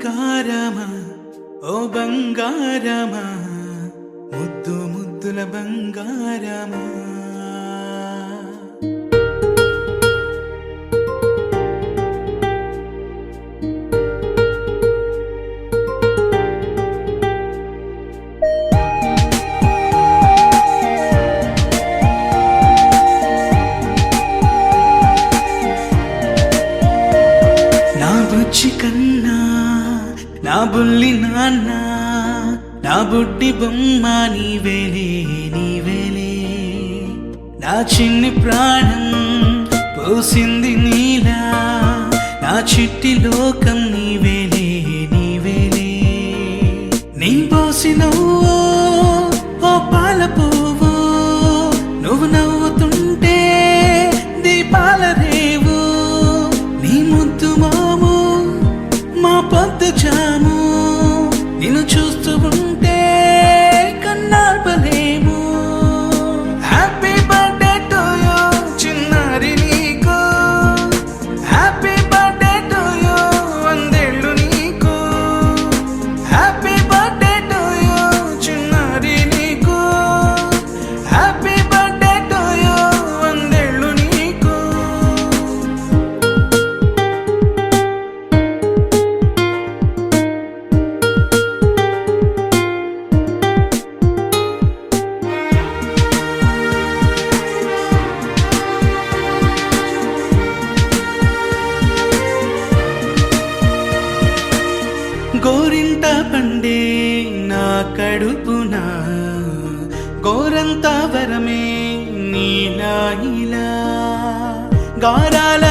బంగారమా ఓ బంగారమా ముద్దు ముద్దుల బంగారమా నా బుజ్జి కన్నా నా బుల్లి నాన్న నా బుడ్డి బొమ్మ నీవేలే నీవేలే నా చిన్ని ప్రాణం పోసింది నీలా నా చిట్టి లోకం నీవేలే నీవేలే నీ పోసినవో ఓ పాల పువ్వు నువ్వు నవ్వుతుంటే దీపాల రేవు నీ ముద్దు మాము మా పొద్దు జాము నిన్ను చూస్తూ ఉంటే కన్నార్పలేము హ్యాపీ బర్త్డే టు యూ చిన్నారి నీకు హ్యాపీ బర్త్డే టు యూ వందేళ్ళు నీకు హ్యాపీ బర్త్డే టు యూ చిన్నారి నీకు హ్యాపీ బర్త్డే టు యూ వందేళ్ళు నీకు గోరింట పండే నా కడుపున గోరంత వరమే నీలా ఇలా గారాల